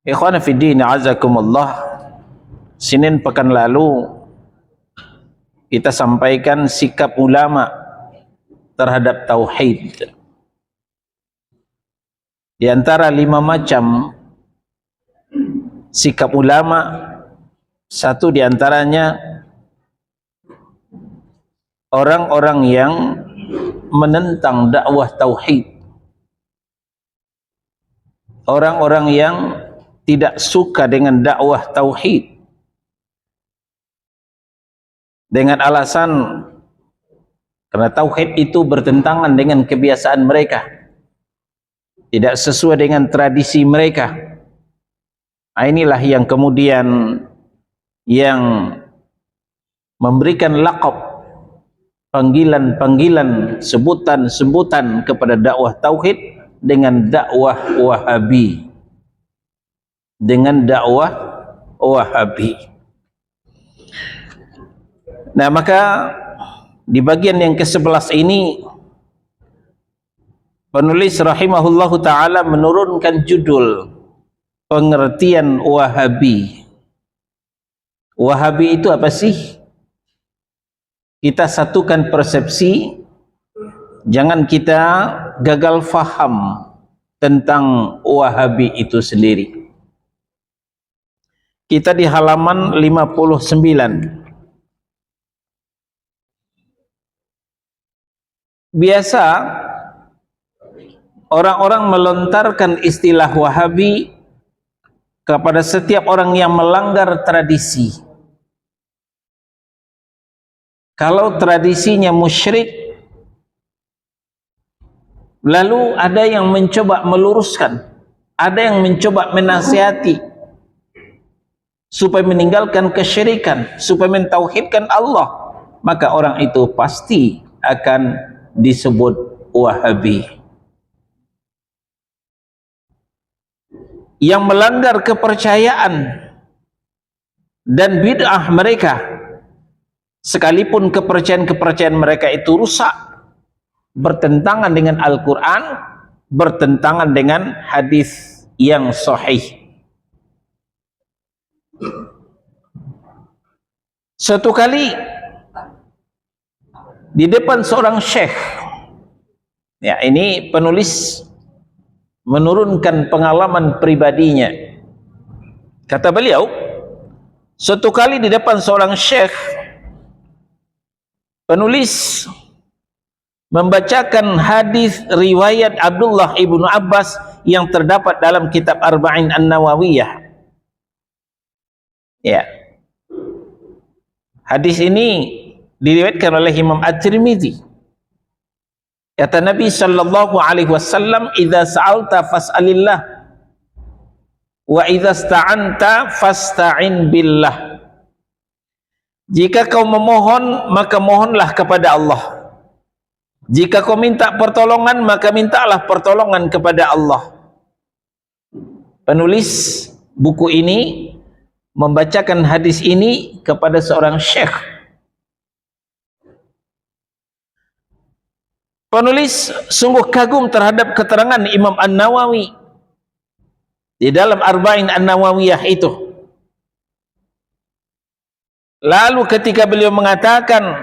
Ikhwana fi din, azakumullah. Senin pekan lalu kita sampaikan sikap ulama terhadap tauhid. Di antara 5 macam sikap ulama, satu di antaranya orang-orang yang menentang dakwah tauhid. Orang-orang yang tidak suka dengan dakwah tauhid dengan alasan karena tauhid itu bertentangan dengan kebiasaan mereka, tidak sesuai dengan tradisi mereka. Inilah yang kemudian yang memberikan laqab, panggilan-panggilan, sebutan-sebutan kepada dakwah tauhid dengan dakwah Wahabi. Dengan dakwah Wahabi. Nah, maka di bagian yang ke-11 ini penulis rahimahullahu ta'ala menurunkan judul pengertian Wahabi. Wahabi itu apa sih? Kita satukan persepsi, jangan kita gagal faham tentang Wahabi itu sendiri. Kita di halaman 59. Biasa orang-orang melontarkan istilah Wahabi kepada setiap orang yang melanggar tradisi. Kalau tradisinya musyrik, lalu ada yang mencoba meluruskan, ada yang mencoba menasihati supaya meninggalkan kesyirikan, supaya mentauhidkan Allah, maka orang itu pasti akan disebut Wahabi. Yang melanggar kepercayaan dan bid'ah mereka, sekalipun kepercayaan-kepercayaan mereka itu rusak, bertentangan dengan Al-Quran, bertentangan dengan hadis yang sahih. Suatu kali di depan seorang syekh, ya, ini penulis menurunkan pengalaman pribadinya. Kata beliau, suatu kali di depan seorang syekh, penulis membacakan hadis riwayat Abdullah ibnu Abbas yang terdapat dalam kitab Arba'in An-Nawawiyah. Ya, hadis ini diriwayatkan oleh Imam At-Tirmidzi. Kata Nabi sallallahu alaihi wasallam, "Idza sa'alta fas'alillah wa idza sta'anta fasta'in billah." Jika kau memohon, maka mohonlah kepada Allah. Jika kau minta pertolongan, maka mintalah pertolongan kepada Allah. Penulis buku ini membacakan hadis ini kepada seorang syekh. Penulis sungguh kagum terhadap keterangan Imam An-Nawawi di dalam Arba'in An-Nawawiyah itu. Lalu ketika beliau mengatakan,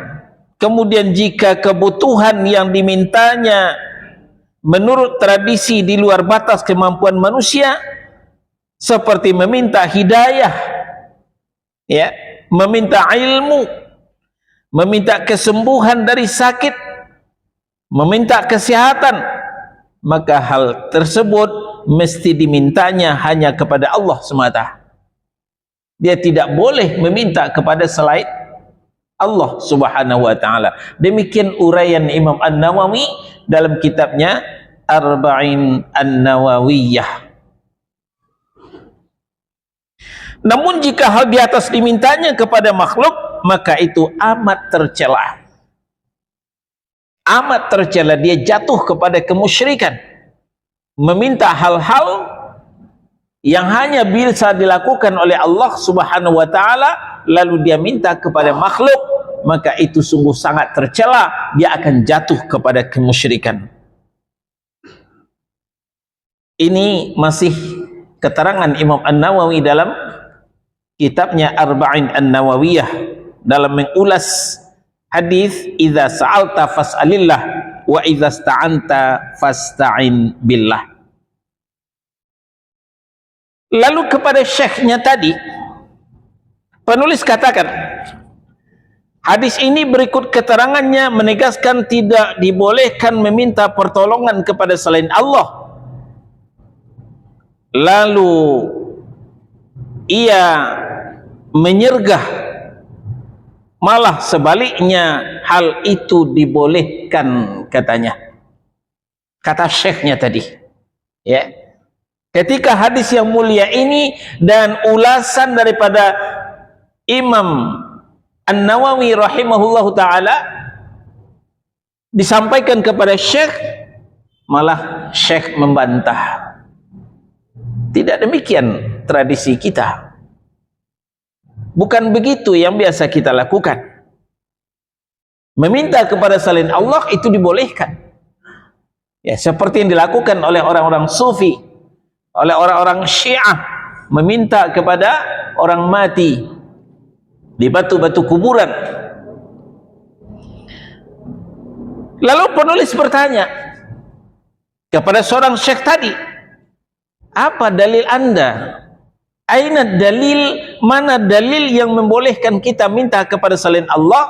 kemudian jika kebutuhan yang dimintanya menurut tradisi di luar batas kemampuan manusia, seperti meminta hidayah, ya, meminta ilmu, meminta kesembuhan dari sakit, meminta kesehatan, maka hal tersebut mesti dimintanya hanya kepada Allah semata. Dia tidak boleh meminta kepada selain Allah subhanahu wa ta'ala. Demikian uraian Imam An-Nawawi dalam kitabnya Arba'in An-Nawawiyah. Namun jika hal di atas dimintanya kepada makhluk, maka itu amat tercela. Amat tercela, dia jatuh kepada kemusyrikan. Meminta hal-hal yang hanya bisa dilakukan oleh Allah subhanahu wa ta'ala, lalu dia minta kepada makhluk, maka itu sungguh sangat tercela. Dia akan jatuh kepada kemusyrikan. Ini masih keterangan Imam An-Nawawi dalam kitabnya Arba'in An-Nawawiyah dalam mengulas hadis idza sa'alta fas'alillah wa idza sta'anta fasta'in billah. Lalu kepada syekhnya tadi, penulis katakan, hadis ini berikut keterangannya menegaskan tidak dibolehkan meminta pertolongan kepada selain Allah. Lalu ia menyergah, malah sebaliknya hal itu dibolehkan katanya. Kata syekhnya tadi, ya. Ketika hadis yang mulia ini dan ulasan daripada Imam An-Nawawi rahimahullahu ta'ala disampaikan kepada syekh, malah syekh membantah. Tidak demikian tradisi kita. Bukan begitu yang biasa kita lakukan. Meminta kepada selain Allah itu dibolehkan. Ya, seperti yang dilakukan oleh orang-orang sufi, oleh orang-orang Syiah, meminta kepada orang mati di batu-batu kuburan. Lalu penulis bertanya kepada seorang syekh tadi, apa dalil Anda? Aina dalil, mana dalil yang membolehkan kita minta kepada selain Allah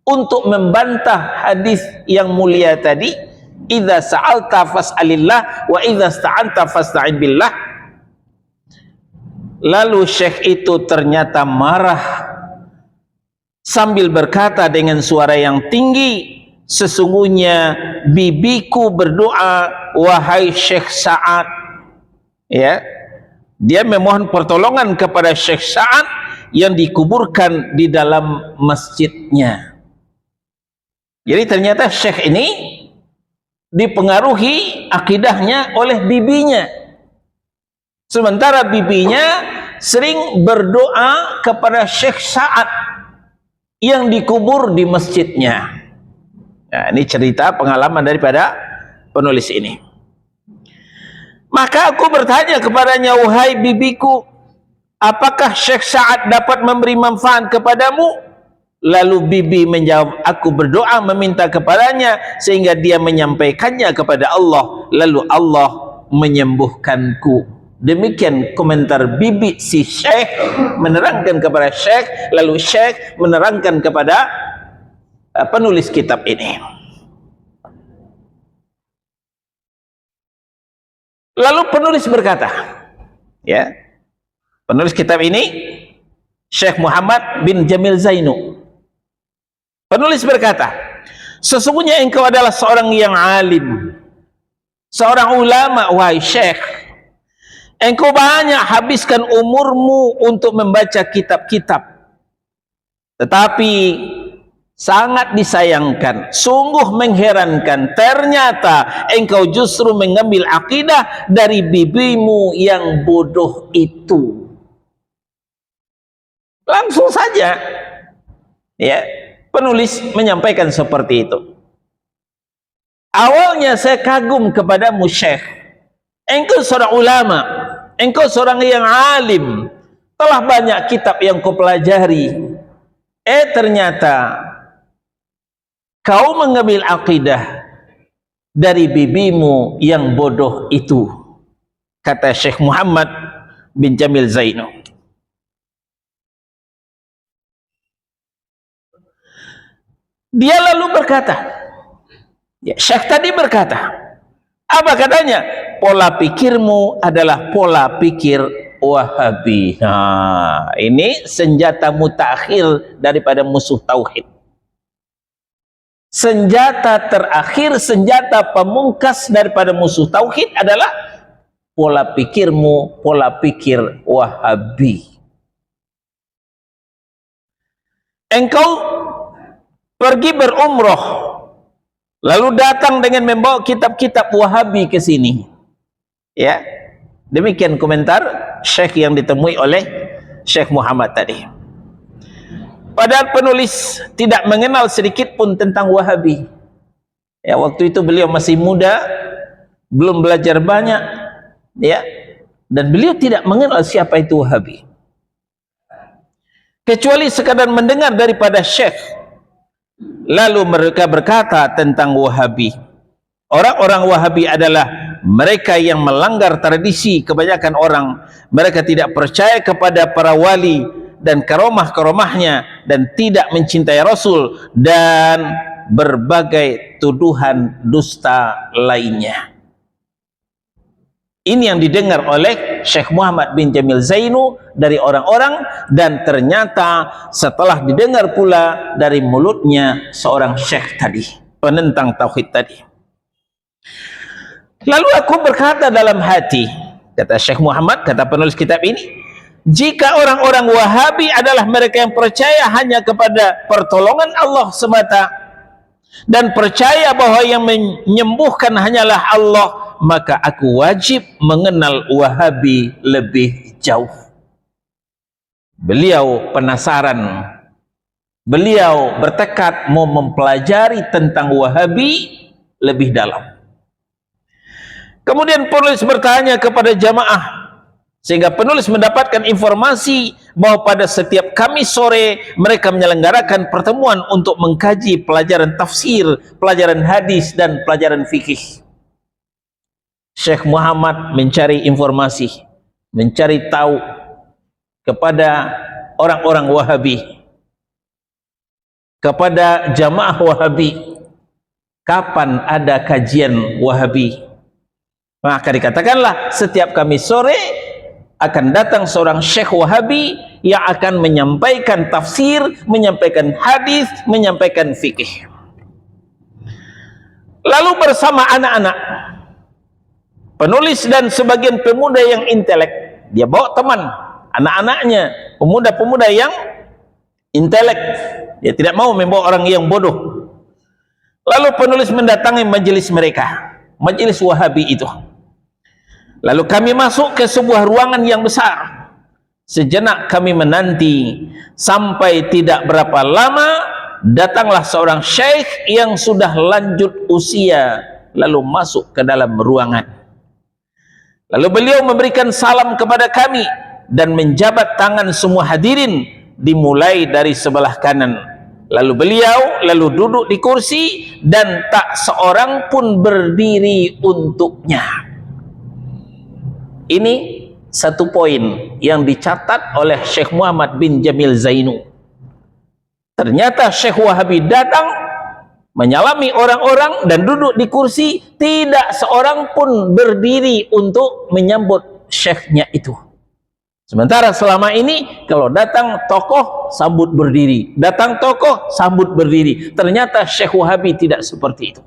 untuk membantah hadis yang mulia tadi, idza sa'alta fas'alillah wa idza sta'anta fasta'in billah. Lalu syekh itu ternyata marah sambil berkata dengan suara yang tinggi, sesungguhnya bibiku berdoa, wahai Syekh Sa'ad. Ya, dia memohon pertolongan kepada Syekh Sa'ad yang dikuburkan di dalam masjidnya. Jadi ternyata syekh ini dipengaruhi akidahnya oleh bibinya, sementara bibinya sering berdoa kepada Syekh Sa'ad yang dikubur di masjidnya. Nah, ini cerita pengalaman daripada penulis ini. Maka aku bertanya kepadanya, wahai bibiku, apakah Syekh Sa'ad dapat memberi manfaat kepadamu? Lalu bibi menjawab, aku berdoa meminta kepadanya sehingga dia menyampaikannya kepada Allah, lalu Allah menyembuhkanku. Demikian komentar bibi si syekh menerangkan kepada syekh, lalu syekh menerangkan kepada penulis kitab ini. Lalu penulis berkata, ya, penulis kitab ini Syekh Muhammad bin Jamil Zainu. Penulis berkata, sesungguhnya engkau adalah seorang yang alim, seorang ulama, wahai syekh. Engkau banyak habiskan umurmu untuk membaca kitab-kitab. Tetapi sangat disayangkan, sungguh mengherankan, ternyata engkau justru mengambil akidah dari bibimu yang bodoh itu. Langsung saja, ya, penulis menyampaikan seperti itu. Awalnya saya kagum kepadamu syekh, engkau seorang ulama, engkau seorang yang alim, telah banyak kitab yang kau pelajari. Ternyata kau mengambil akidah dari bibimu yang bodoh itu, kata Syekh Muhammad bin Jamil Zainu. Dia lalu berkata, ya, Syekh tadi berkata, apa katanya? Pola pikirmu adalah pola pikir Wahabi. Nah, ini senjata mutakhir daripada musuh tauhid. Senjata terakhir, senjata pemungkas daripada musuh tauhid adalah pola pikirmu, pola pikir Wahabi. Engkau pergi berumroh, lalu datang dengan membawa kitab-kitab Wahabi ke sini. Ya, demikian komentar syekh yang ditemui oleh Syekh Muhammad tadi. Padahal penulis tidak mengenal sedikit pun tentang Wahabi. Ya, waktu itu beliau masih muda, belum belajar banyak, ya, dan beliau tidak mengenal siapa itu Wahabi, kecuali sekadar mendengar daripada syekh. Lalu mereka berkata tentang Wahabi, orang-orang Wahabi adalah mereka yang melanggar tradisi kebanyakan orang. Mereka tidak percaya kepada para wali dan karomah-karomahnya, dan tidak mencintai Rasul, dan berbagai tuduhan dusta lainnya. Ini yang didengar oleh Syekh Muhammad bin Jamil Zainu dari orang-orang, dan ternyata setelah didengar pula dari mulutnya seorang syekh tadi, penentang tauhid tadi. Lalu aku berkata dalam hati, kata Syekh Muhammad, kata penulis kitab ini, jika orang-orang Wahabi adalah mereka yang percaya hanya kepada pertolongan Allah semata, dan percaya bahwa yang menyembuhkan hanyalah Allah, maka aku wajib mengenal Wahabi lebih jauh. Beliau penasaran, beliau bertekad mau mempelajari tentang Wahabi lebih dalam. Kemudian penulis bertanya kepada jamaah, sehingga penulis mendapatkan informasi bahwa pada setiap Kamis sore mereka menyelenggarakan pertemuan untuk mengkaji pelajaran tafsir, pelajaran hadis, dan pelajaran fikih. Syekh Muhammad mencari informasi, mencari tahu kepada orang-orang Wahabi, kepada jamaah Wahabi, kapan ada kajian Wahabi. Maka dikatakanlah setiap Kamis sore akan datang seorang syekh Wahabi yang akan menyampaikan tafsir, menyampaikan hadis, menyampaikan fikih. Lalu bersama anak-anak, penulis dan sebagian pemuda yang intelek, dia bawa teman, anak-anaknya, pemuda-pemuda yang intelek. Dia tidak mau membawa orang yang bodoh. Lalu penulis mendatangi majelis mereka, majelis Wahabi itu. Lalu kami masuk ke sebuah ruangan yang besar. Sejenak kami menanti, sampai tidak berapa lama datanglah seorang syekh yang sudah lanjut usia, lalu masuk ke dalam ruangan. Lalu beliau memberikan salam kepada kami dan menjabat tangan semua hadirin, dimulai dari sebelah kanan. Lalu beliau duduk di kursi, dan tak seorang pun berdiri untuknya. Ini satu poin yang dicatat oleh Syekh Muhammad bin Jamil Zainu. Ternyata Syekh Wahabi datang menyalami orang-orang dan duduk di kursi, tidak seorang pun berdiri untuk menyambut syekhnya itu. Sementara selama ini kalau datang tokoh sambut berdiri, datang tokoh sambut berdiri. Ternyata Syekh Wahabi tidak seperti itu.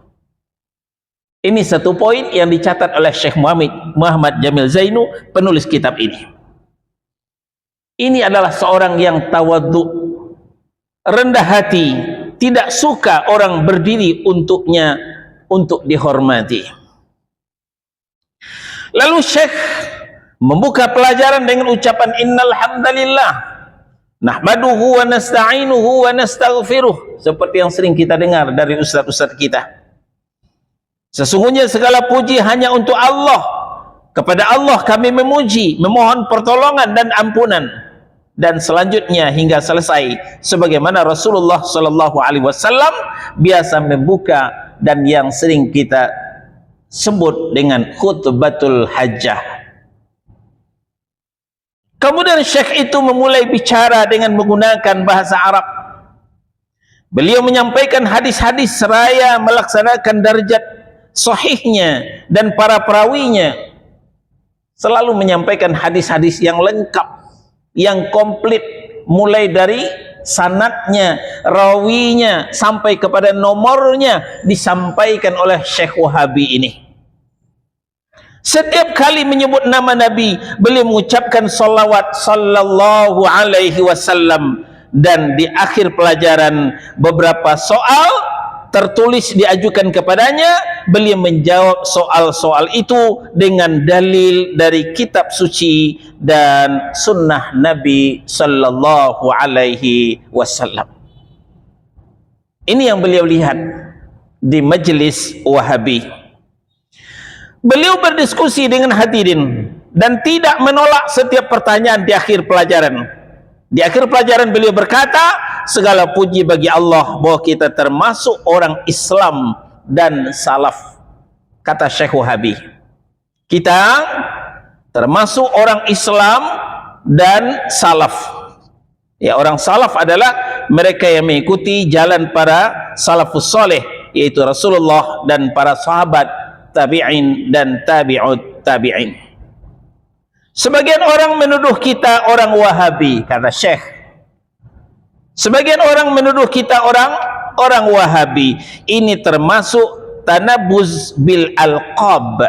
Ini satu poin yang dicatat oleh Syekh Muhammad Jamil Zainu, penulis kitab ini. Ini adalah seorang yang tawadhu, rendah hati, tidak suka orang berdiri untuknya untuk dihormati. Lalu Syekh membuka pelajaran dengan ucapan innal hamdalillah nahmaduhu wa nasta'inuhu wa nastaghfiruh, seperti yang sering kita dengar dari ustaz-ustaz kita. Sesungguhnya segala puji hanya untuk Allah. Kepada Allah kami memuji, memohon pertolongan dan ampunan. Dan selanjutnya hingga selesai, sebagaimana Rasulullah SAW biasa membuka dan yang sering kita sebut dengan khutbatul hajjah. Kemudian syekh itu memulai bicara dengan menggunakan bahasa Arab. Beliau menyampaikan hadis-hadis seraya melaksanakan darjat sahihnya dan para perawinya, selalu menyampaikan hadis-hadis yang lengkap, yang komplit, mulai dari sanadnya, rawinya, sampai kepada nomornya disampaikan oleh Syekh Wahabi ini. Setiap kali menyebut nama Nabi, beliau mengucapkan salawat sallallahu alaihi wasallam, dan di akhir pelajaran beberapa soal tertulis diajukan kepadanya, beliau menjawab soal-soal itu dengan dalil dari kitab suci dan sunnah Nabi sallallahu alaihi wasallam. Ini yang beliau lihat di majelis Wahabi. Beliau berdiskusi dengan hadirin dan tidak menolak setiap pertanyaan di akhir pelajaran. Di akhir pelajaran beliau berkata, segala puji bagi Allah bahwa kita termasuk orang Islam dan salaf. Kata Syekh Wahabi, kita termasuk orang Islam dan salaf. Ya, orang salaf adalah mereka yang mengikuti jalan para salafus soleh, yaitu Rasulullah dan para sahabat, tabi'in dan tabi'ut tabi'in. Sebagian orang menuduh kita orang Wahabi, kata Syekh. Sebagian orang menuduh kita orang Wahabi. Ini termasuk tanabuz bil alqab,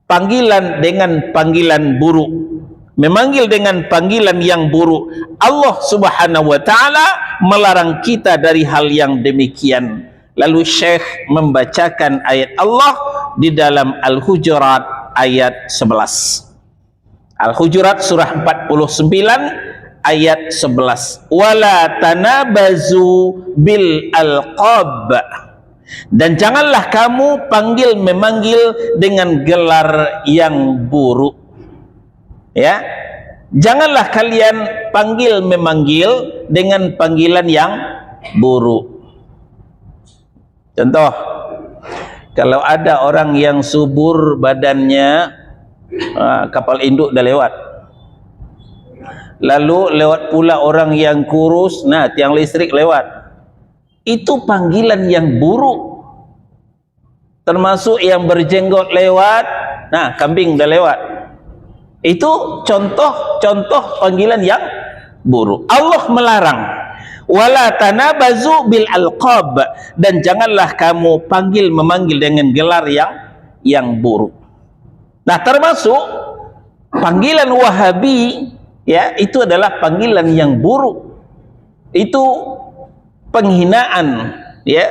panggilan dengan panggilan buruk, memanggil dengan panggilan yang buruk. Allah Subhanahu wa ta'ala melarang kita dari hal yang demikian. Lalu Syekh membacakan ayat Allah di dalam Al-Hujurat ayat 11. Al-Hujurat surah 49 ayat 11. Wala tanabazu bil alqab, dan janganlah kamu panggil memanggil dengan gelar yang buruk. Ya, janganlah kalian panggil memanggil dengan panggilan yang buruk. Contoh, kalau ada orang yang subur badannya, kapal induk dah lewat, lalu lewat pula orang yang kurus, nah tiang listrik lewat, itu panggilan yang buruk. Termasuk yang berjenggot lewat, nah kambing dah lewat, itu contoh panggilan yang buruk. Allah melarang, wala tanabazu bil alqab, dan janganlah kamu panggil memanggil dengan gelar yang buruk. Nah, termasuk panggilan Wahabi, ya, itu adalah panggilan yang buruk. Itu penghinaan, ya.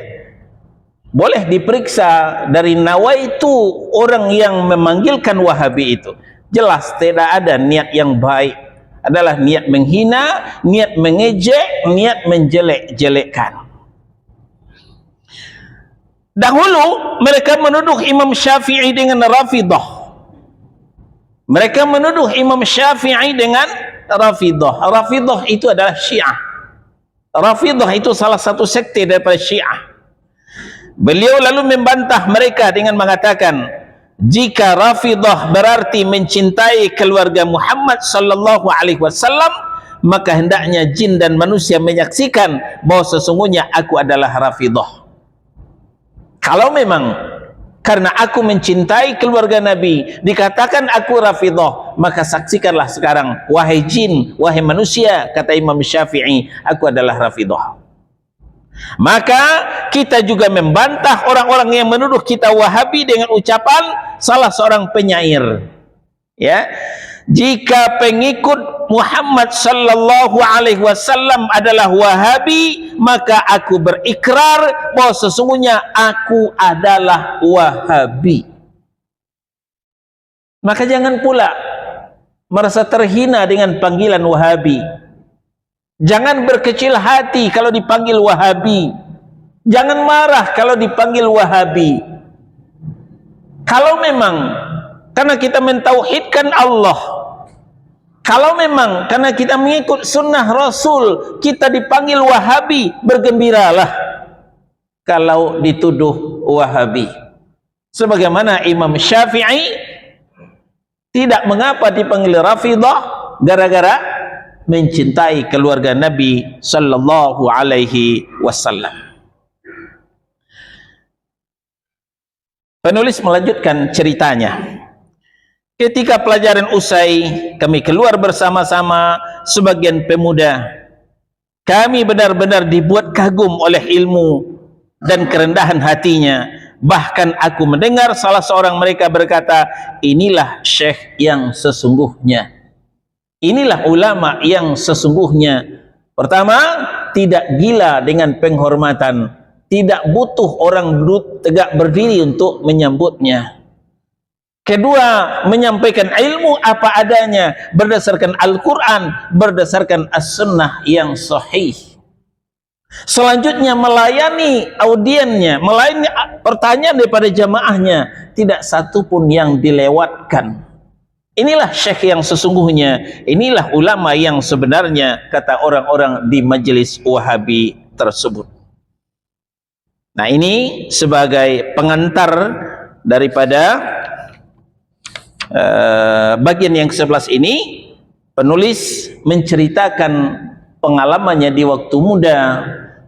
Boleh diperiksa dari nawaitu orang yang memanggilkan Wahabi itu. Jelas tidak ada niat yang baik, adalah niat menghina, niat mengejek, niat menjelek-jelekkan. Dahulu mereka menuduh Imam Syafi'i dengan Rafidah. Mereka menuduh Imam Syafi'i dengan Rafidah. Rafidah itu adalah Syiah. Rafidah itu salah satu sekte daripada Syiah. Beliau lalu membantah mereka dengan mengatakan, jika Rafidah berarti mencintai keluarga Muhammad sallallahu alaihi wasallam, maka hendaknya jin dan manusia menyaksikan bahwa sesungguhnya aku adalah Rafidah. Kalau memang karena aku mencintai keluarga Nabi dikatakan aku Rafidah, maka saksikanlah sekarang, wahai jin, wahai manusia, kata Imam Syafi'i, aku adalah Rafidah. Maka kita juga membantah orang-orang yang menuduh kita Wahabi dengan ucapan salah seorang penyair, ya, jika pengikut Muhammad sallallahu alaihi wasallam adalah Wahabi, maka aku berikrar bahwa sesungguhnya aku adalah Wahabi. Maka jangan pula merasa terhina dengan panggilan Wahabi. Jangan berkecil hati kalau dipanggil Wahabi. Jangan marah kalau dipanggil Wahabi. Kalau memang karena kita mentauhidkan Allah, kalau memang karena kita mengikut sunnah Rasul, kita dipanggil Wahabi, bergembiralah kalau dituduh Wahabi. Sebagaimana Imam Syafi'i tidak mengapa dipanggil Rafidah, gara-gara mencintai keluarga Nabi sallallahu alaihi wasallam. Penulis melanjutkan ceritanya. Ketika pelajaran usai, kami keluar bersama-sama sebagian pemuda. Kami benar-benar dibuat kagum oleh ilmu dan kerendahan hatinya. Bahkan aku mendengar salah seorang mereka berkata, inilah syekh yang sesungguhnya. Inilah ulama yang sesungguhnya. Pertama, tidak gila dengan penghormatan, tidak butuh orang duduk tegak berdiri untuk menyambutnya. Kedua, menyampaikan ilmu apa adanya berdasarkan Al-Quran, berdasarkan As-Sunnah yang sahih. Selanjutnya, melayani audiennya, melayani pertanyaan daripada jamaahnya, tidak satu pun yang dilewatkan. Inilah syekh yang sesungguhnya, inilah ulama yang sebenarnya, kata orang-orang di majelis Wahabi tersebut. Nah, ini sebagai pengantar daripada bagian yang ke-11 ini. Penulis menceritakan pengalamannya di waktu muda,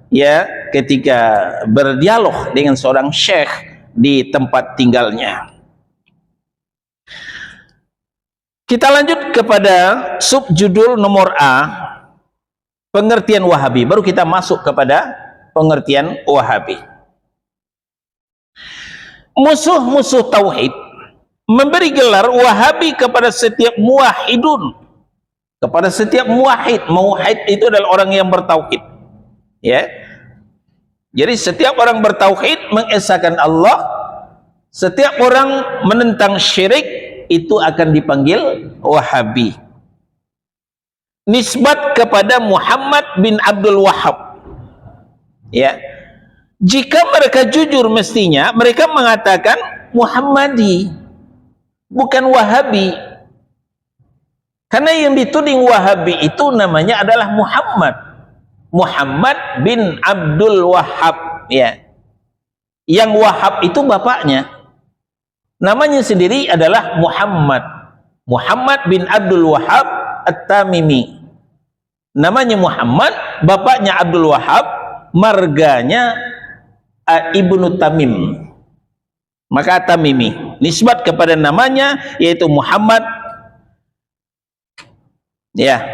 ya, ketika berdialog dengan seorang syekh di tempat tinggalnya. Kita lanjut kepada subjudul nomor A, pengertian Wahabi. Baru kita masuk kepada pengertian Wahabi. Musuh-musuh tauhid memberi gelar Wahabi kepada setiap muwahhidun, kepada setiap muwahhid. Muwahhid itu adalah orang yang bertauhid, ya. Jadi setiap orang bertauhid, mengesahkan Allah, setiap orang menentang syirik, itu akan dipanggil Wahabi. Nisbat kepada Muhammad bin Abdul Wahhab, ya. Jika mereka jujur, mestinya mereka mengatakan Muhammadi, bukan Wahabi. Karena yang dituding Wahabi itu namanya adalah Muhammad bin Abdul Wahhab, ya. Yang Wahhab itu bapaknya, namanya sendiri adalah Muhammad bin Abdul Wahhab At-Tamimi. Namanya Muhammad, bapaknya Abdul Wahhab, marganya Ibnu Tamim. Maka Tamimi, nisbat kepada namanya yaitu Muhammad, ya.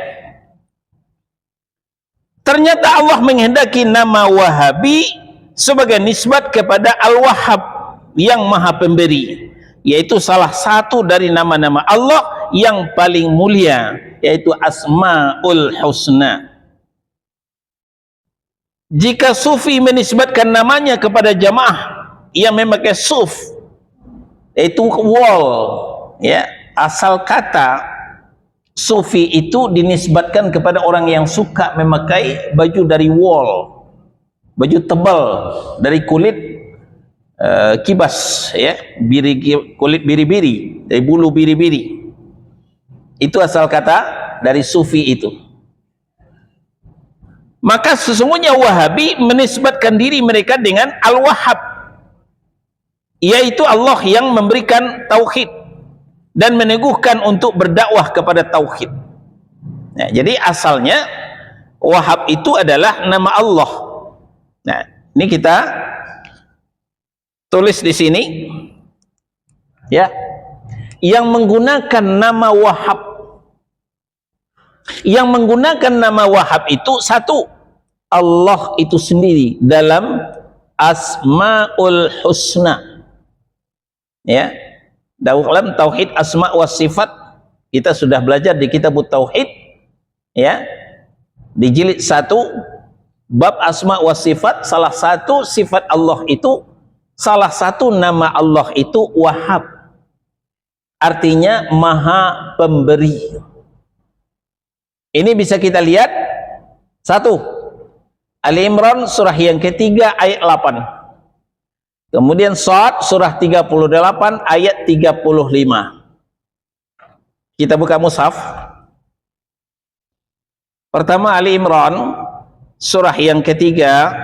Ternyata Allah menghendaki nama Wahabi sebagai nisbat kepada Al-Wahhab yang Maha Pemberi, yaitu salah satu dari nama-nama Allah yang paling mulia, yaitu Asmaul Husna. Jika Sufi menisbatkan namanya kepada jamaah yang memakai suf, yaitu wol, ya, asal kata Sufi itu dinisbatkan kepada orang yang suka memakai baju dari wol, baju tebal dari kulit kibas, ya, kulit biri-biri, dari bulu biri-biri. Itu asal kata dari Sufi itu. Maka sesungguhnya Wahabi menisbatkan diri mereka dengan Al-Wahhab, yaitu Allah yang memberikan tauhid dan meneguhkan untuk berdakwah kepada tauhid. Nah, jadi asalnya Wahhab itu adalah nama Allah. Nah, ini kita tulis di sini, ya, yang menggunakan nama Wahhab. Yang menggunakan nama Wahhab itu satu, Allah itu sendiri dalam Asmaul Husna, ya. Dalam tauhid asma wa sifat kita sudah belajar di kitab tauhid, ya, di jilid 1 bab asma wa sifat. Salah satu sifat Allah itu, salah satu nama Allah itu Wahhab, artinya Maha Pemberi. Ini bisa kita lihat, 1 Ali Imran surah yang ketiga ayat 8, kemudian Shad surah 38 ayat 35. Kita buka mushaf. Pertama Ali Imran surah yang ketiga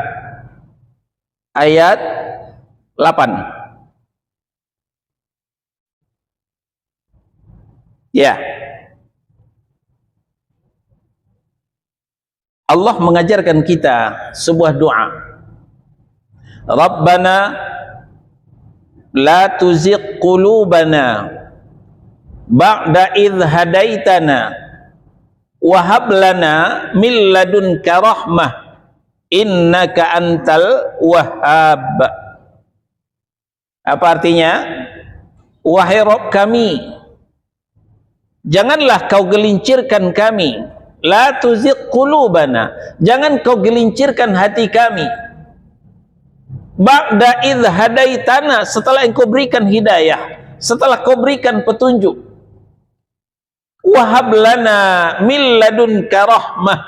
ayat 8. Ya, Allah mengajarkan kita sebuah doa. Rabbana la tuzigh qulubana ba'da idh hadaitana wa hab lana min ladunka rahmah innaka antal wahhab. Apa artinya? Wahai Rabb kami, janganlah kau gelincirkan kami, la tuzigh qulubana, jangan kau gelincirkan hati kami, ba'da idh hadaitana, setelah engkau berikan hidayah, setelah kau berikan petunjuk, wahab lana min ladunka rahmah,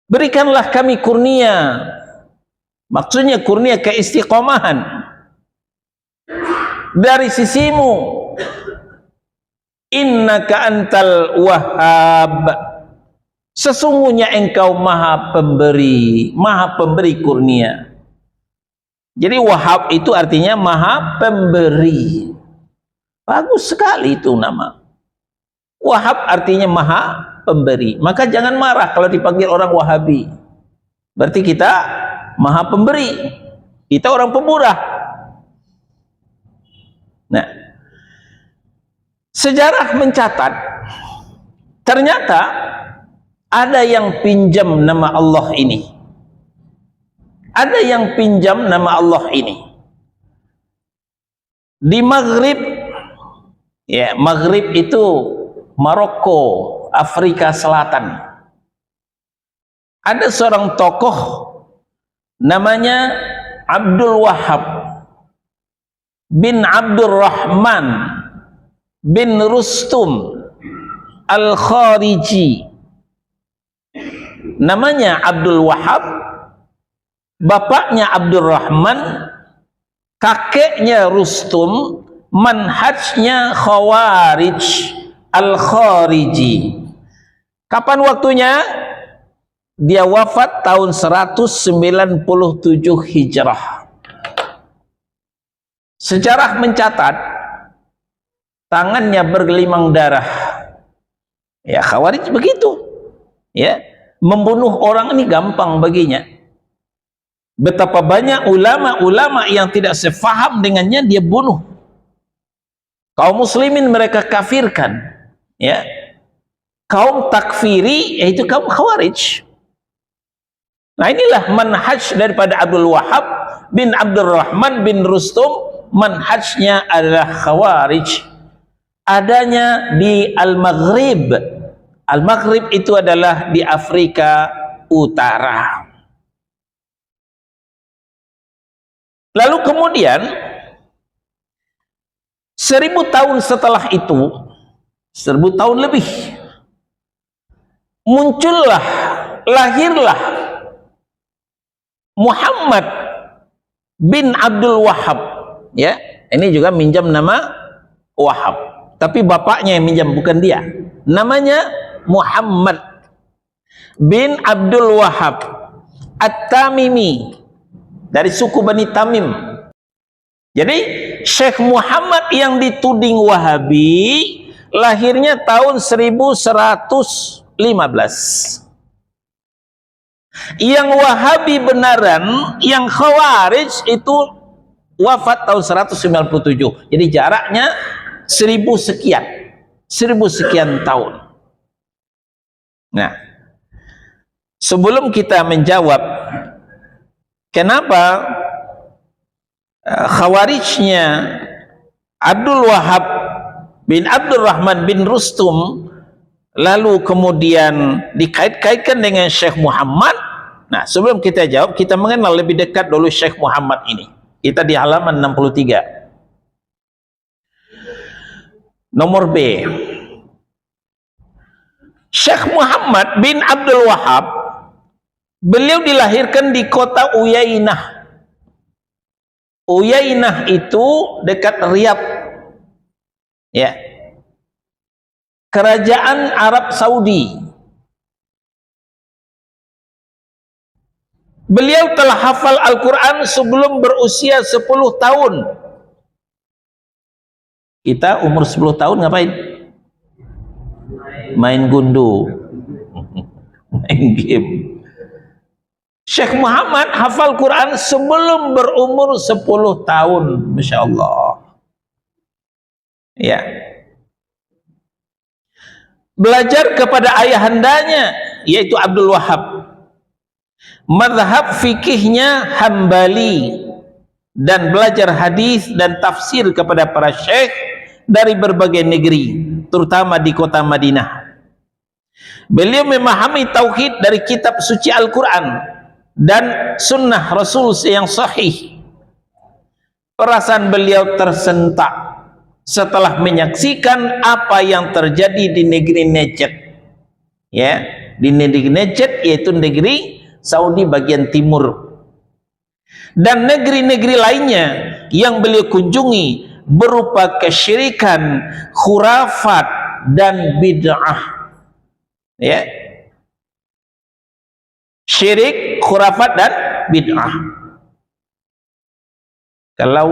berikanlah kami kurnia, maksudnya kurnia keistiqomahan dari sisimu, innaka antal wahhab, sesungguhnya engkau maha pemberi kurnia. Jadi wahhab itu artinya maha pemberi. Bagus sekali itu nama. Wahhab artinya maha pemberi. Maka jangan marah kalau dipanggil orang Wahabi. Berarti kita maha pemberi. Kita orang pemurah. Nah, sejarah mencatat ternyata ada yang pinjam nama Allah ini. Ada yang pinjam nama Allah ini. Di Maghrib, ya, Maghrib itu Maroko, Afrika Selatan. Ada seorang tokoh namanya Abdul Wahhab bin Abdurrahman bin Rustum Al-Khariji. Namanya Abdul Wahhab, bapaknya Abdurrahman, kakeknya Rustum, manhajnya Khawarij Al-Khariji. Kapan waktunya? Dia wafat tahun 197 Hijrah. Sejarah mencatat tangannya bergelimang darah. Ya, Khawarij begitu. Ya, membunuh orang ini gampang baginya. Betapa banyak ulama-ulama yang tidak sefaham dengannya dia bunuh. Kaum muslimin mereka kafirkan, ya. Kaum takfiri yaitu kaum Khawarij. Nah, inilah manhaj daripada Abdul Wahhab bin Abdurrahman bin Rustum, manhajnya adalah Khawarij. Adanya di Al-Maghrib. Al-Maghrib itu adalah di Afrika Utara. Lalu kemudian 1000 tahun setelah itu, 1000 tahun lebih, lahirlah Muhammad bin Abdul Wahhab. Ya, ini juga minjam nama Wahhab, tapi bapaknya yang minjam, bukan dia. Namanya Muhammad bin Abdul Wahhab At-Tamimi, dari suku Bani Tamim. Jadi Syekh Muhammad yang dituding Wahabi lahirnya tahun 1115. Yang Wahabi benaran, yang Khawarij itu wafat tahun 197. Jadi jaraknya 1000 sekian tahun. Nah, sebelum kita menjawab kenapa Khawarijnya Abdul Wahhab bin Abdurrahman bin Rustum lalu kemudian dikait-kaitkan dengan Syekh Muhammad. Nah, sebelum kita jawab, kita mengenal lebih dekat dulu Syekh Muhammad ini. Kita di halaman 63. Nomor B. Syekh Muhammad bin Abdul Wahhab, beliau dilahirkan di kota Uyainah. Uyainah itu dekat Riyadh. Ya. Kerajaan Arab Saudi. Beliau telah hafal Al-Quran sebelum berusia 10 tahun. Kita umur 10 tahun ngapain? Main gundu. Main game. Syekh Muhammad hafal Quran sebelum berumur 10 tahun. Masya Allah. Ya. Belajar kepada ayahandanya, yaitu Abdul Wahhab. Mazhab fikihnya Hambali, dan belajar hadis dan tafsir kepada para syekh dari berbagai negeri, terutama di kota Madinah. Beliau memahami tauhid dari kitab suci Al-Quran dan sunnah Rasul yang sahih. Perasaan beliau tersentak setelah menyaksikan apa yang terjadi di negeri Najd. Ya, di negeri Najd, yaitu negeri Saudi bagian timur, dan negeri-negeri lainnya yang beliau kunjungi berupa kesyirikan, khurafat, dan bid'ah. Ya. Syirik, khurafat dan bid'ah. Kalau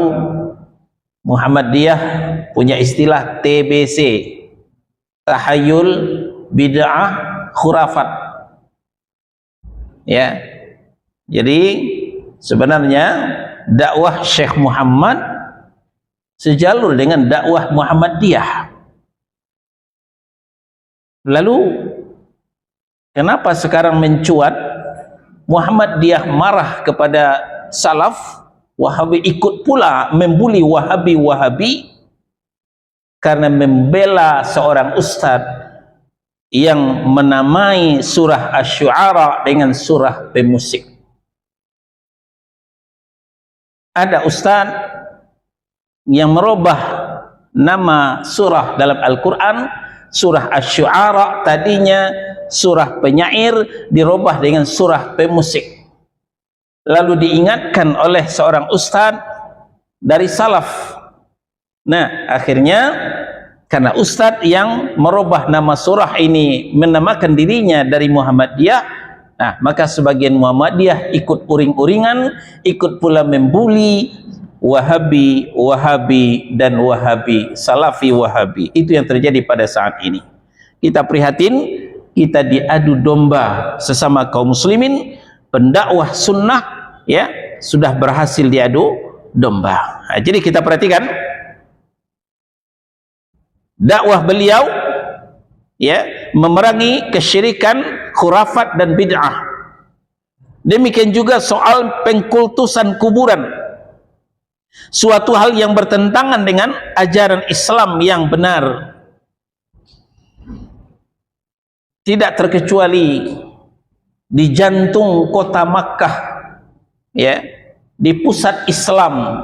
Muhammadiyah punya istilah TBC, tahayul, bid'ah, khurafat. Ya. Jadi sebenarnya dakwah Syekh Muhammad sejalur dengan dakwah Muhammadiyah. Lalu kenapa sekarang mencuat Muhammadiyah marah kepada salaf, Wahabi ikut pula membuli Wahabi karena membela seorang ustadz yang menamai surah Asy-Syu'ara dengan surah pemusik. Ada ustadz yang merubah nama surah dalam Al-Quran, surah Asy-Syu'ara tadinya surah penyair dirubah dengan surah pemusik. Lalu diingatkan oleh seorang ustadz dari salaf. Nah, akhirnya karena ustadz yang merubah nama surah ini menamakan dirinya dari Muhammadiyah, nah maka sebagian Muhammadiyah ikut uring-uringan, ikut pula membuli Wahabi dan Wahabi, Salafi Wahabi. Itu yang terjadi pada saat ini. Kita prihatin, kita diadu domba sesama kaum muslimin. Pendakwah sunnah ya sudah berhasil diadu domba. Nah, jadi kita perhatikan dakwah beliau ya memerangi kesyirikan, khurafat dan bid'ah. Demikian juga soal pengkultusan kuburan, suatu hal yang bertentangan dengan ajaran Islam yang benar. Tidak terkecuali di jantung kota Makkah, ya, di pusat Islam,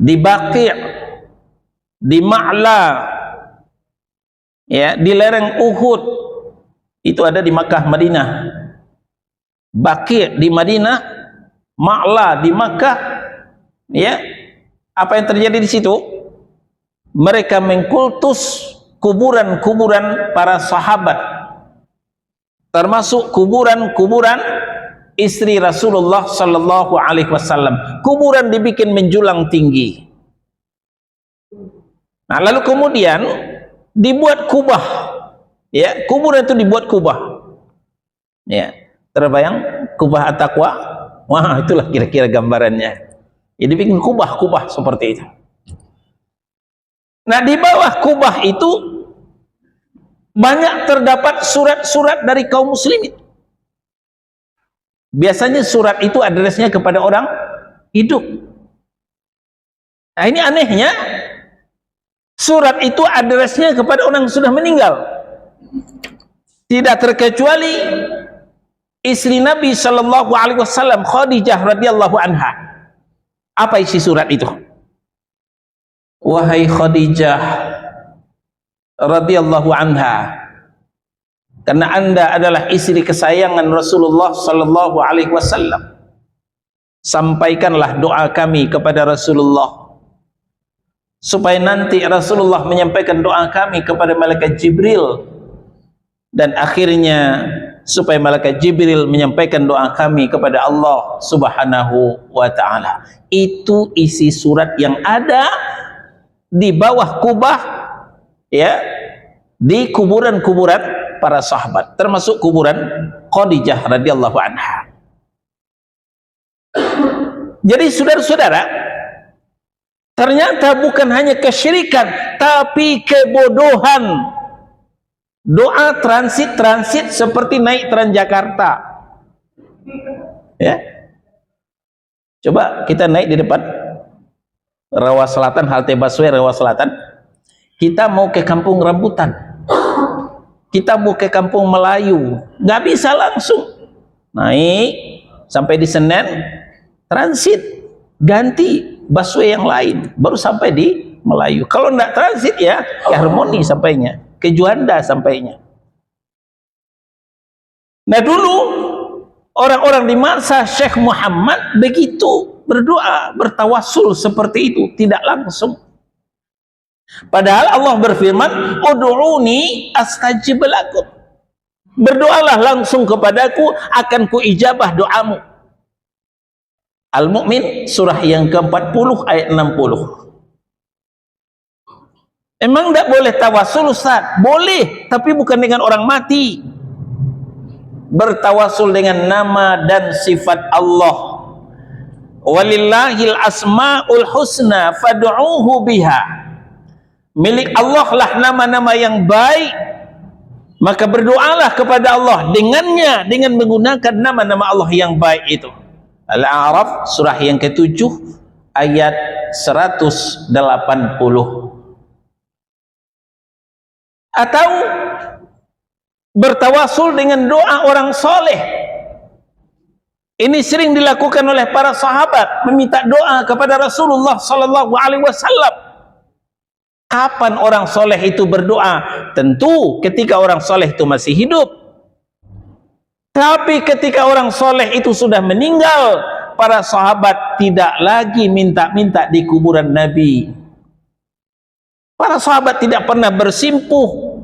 di Baqi', di Ma'la, ya, di lereng Uhud, itu ada di Makkah, Madinah. Baqi' di Madinah, Ma'la di Makkah, ya. Apa yang terjadi di situ? Mereka mengkultus kuburan-kuburan para sahabat, termasuk kuburan-kuburan istri Rasulullah sallallahu alaihi wasallam. Kuburan dibikin menjulang tinggi. Nah, lalu kemudian dibuat kubah. Ya, kuburan itu dibuat kubah. Ya, terbayang kubah at-taqwa? Wah, itulah kira-kira gambarannya. Jadi bikin kubah-kubah seperti itu. Nah, di bawah kubah itu banyak terdapat surat-surat dari kaum muslimin. Biasanya surat itu addressnya kepada orang hidup. Nah, ini anehnya, surat itu addressnya kepada orang yang sudah meninggal. Tidak terkecuali istri Nabi sallallahu alaihi wasallam, Khadijah radhiyallahu anha. Apa isi surat itu? Wahai Khadijah radhiyallahu anha, karena anda adalah istri kesayangan Rasulullah sallallahu alaihi wasallam, sampaikanlah doa kami kepada Rasulullah supaya nanti Rasulullah menyampaikan doa kami kepada malaikat Jibril, dan akhirnya supaya malaikat Jibril menyampaikan doa kami kepada Allah subhanahu wa ta'ala. Itu isi surat yang ada di bawah kubah, ya, di kuburan-kuburan para sahabat, termasuk kuburan Khadijah radhiyallahu anha. Jadi saudara-saudara, ternyata bukan hanya kesyirikan, tapi kebodohan. Doa transit seperti naik Transjakarta. Ya, coba kita naik di depan Rawa Selatan, halte busway Rawa Selatan. Kita mau ke Kampung Rambutan, kita mau ke Kampung Melayu, nggak bisa langsung naik sampai di Senen, transit, ganti busway yang lain, baru sampai di Melayu. Kalau nggak transit ya ke Harmoni sampainya, ke Juanda sampainya. Nah, dulu orang-orang di masa Syekh Muhammad begitu berdoa, bertawassul seperti itu, tidak langsung. Padahal Allah berfirman, ud'uni astajib lakum. Berdoalah langsung kepadaku, akan kuijabah doamu. Al-Mu'min surah yang ke-40 ayat 60. Emang tidak boleh tawasul, Ustaz? Boleh, tapi bukan dengan orang mati. Bertawasul dengan nama dan sifat Allah. Walillahil asma'ul husna fad'uuhu biha. Milik Allah lah nama-nama yang baik, maka berdoalah kepada Allah dengannya, dengan menggunakan nama-nama Allah yang baik itu. Al-A'raf surah yang ke-7 ayat 180. Atau bertawasul dengan doa orang soleh. Ini sering dilakukan oleh para sahabat, meminta doa kepada Rasulullah sallallahu alaihi wasallam. Kapan orang soleh itu berdoa? Tentu ketika orang soleh itu masih hidup. Tapi ketika orang soleh itu sudah meninggal, para sahabat tidak lagi minta-minta di kuburan Nabi. Para sahabat tidak pernah bersimpuh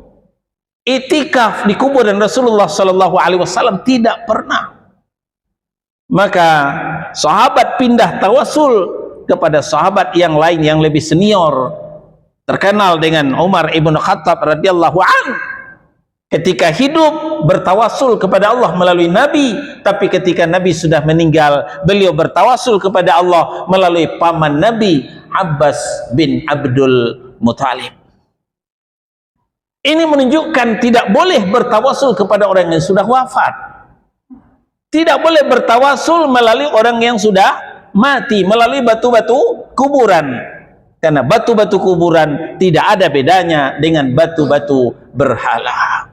itikaf di kuburan Rasulullah sallallahu alaihi wasallam, tidak pernah. Maka sahabat pindah tawasul kepada sahabat yang lain yang lebih senior, terkenal dengan Umar ibn Khattab radhiyallahu an. Ketika hidup bertawasul kepada Allah melalui Nabi, tapi ketika Nabi sudah meninggal, beliau bertawasul kepada Allah melalui paman Nabi, Abbas bin Abdul Muthalib. Ini menunjukkan tidak boleh bertawasul kepada orang yang sudah wafat. Tidak boleh bertawasul melalui orang yang sudah mati, melalui batu-batu kuburan. Karena batu-batu kuburan tidak ada bedanya dengan batu-batu berhala.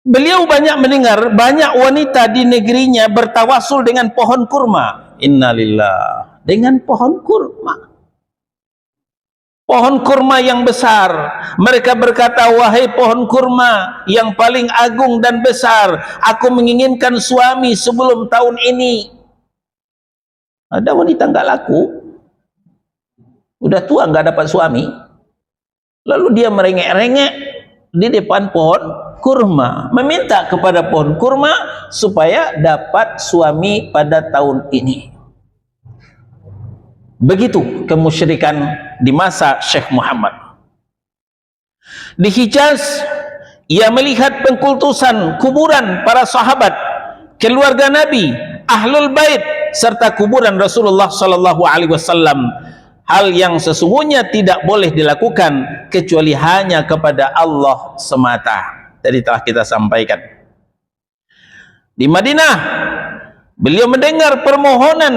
Beliau banyak mendengar banyak wanita di negerinya bertawasul dengan pohon kurma. Innalillah, dengan pohon kurma. Pohon kurma yang besar. Mereka berkata, wahai pohon kurma yang paling agung dan besar, aku menginginkan suami sebelum tahun ini. Ada wanita nggak laku, udah tua nggak dapat suami, lalu dia merengek-rengek di depan pohon kurma, meminta kepada pohon kurma supaya dapat suami pada tahun ini. Begitu kemusyrikan di masa Syekh Muhammad. Di Hijaz, ia melihat pengkultusan kuburan para sahabat, keluarga Nabi, Ahlul Bait, serta kuburan Rasulullah sallallahu alaihi wasallam. Hal yang sesungguhnya tidak boleh dilakukan kecuali hanya kepada Allah semata. Tadi telah kita sampaikan. Di Madinah, beliau mendengar permohonan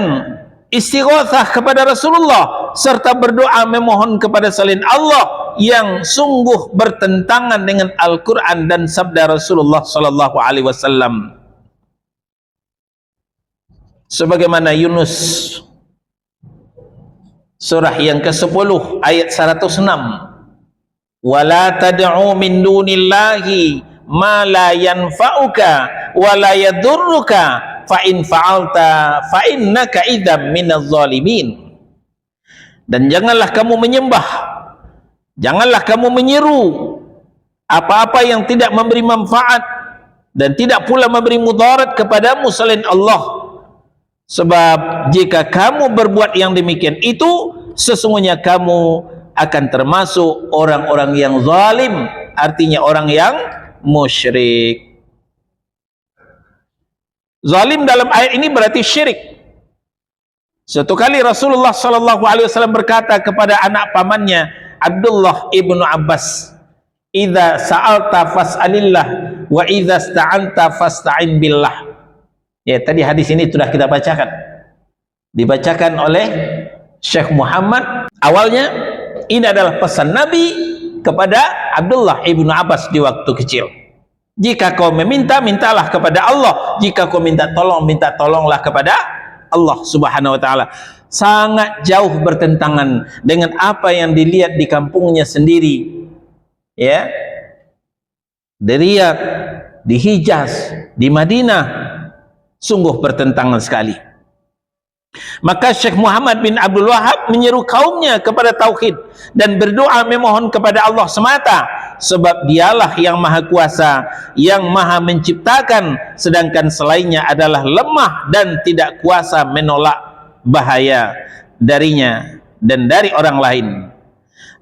istighatsah kepada Rasulullah serta berdoa memohon kepada selain Allah yang sungguh bertentangan dengan Al-Quran dan sabda Rasulullah sallallahu alaihi wasallam. Sebagaimana Yunus surah yang ke-10 ayat 106, wala tad'u min dunillahi ma la yanfa'uka wa la yadurruka fa in fa'alta fa innaka idzam minadh zalimin. Dan janganlah kamu menyembah, janganlah kamu menyeru apa-apa yang tidak memberi manfaat dan tidak pula memberi mudarat kepadamu selain Allah. Sebab jika kamu berbuat yang demikian itu, sesungguhnya kamu akan termasuk orang-orang yang zalim, artinya orang yang musyrik. Zalim dalam ayat ini berarti syirik. Suatu kali Rasulullah sallallahu alaihi wasallam berkata kepada anak pamannya Abdullah ibnu Abbas, "Idza sa'alta fas'alillah wa idza ista'anta fasta'in billah." Ya, tadi hadis ini sudah kita bacakan. Dibacakan oleh Syekh Muhammad. Awalnya ini adalah pesan Nabi kepada Abdullah ibnu Abbas di waktu kecil. Jika kau meminta, mintalah kepada Allah. Jika kau minta tolong, minta tolonglah kepada Allah subhanahu wa ta'ala. Sangat jauh bertentangan dengan apa yang dilihat di kampungnya sendiri, ya, di Riyadh, di Hijaz, di Madinah. Sungguh bertentangan sekali. Maka Syekh Muhammad bin Abdul Wahab menyeru kaumnya kepada tauhid dan berdoa memohon kepada Allah semata, sebab dialah yang maha kuasa, yang maha menciptakan, sedangkan selainnya adalah lemah dan tidak kuasa menolak bahaya darinya dan dari orang lain.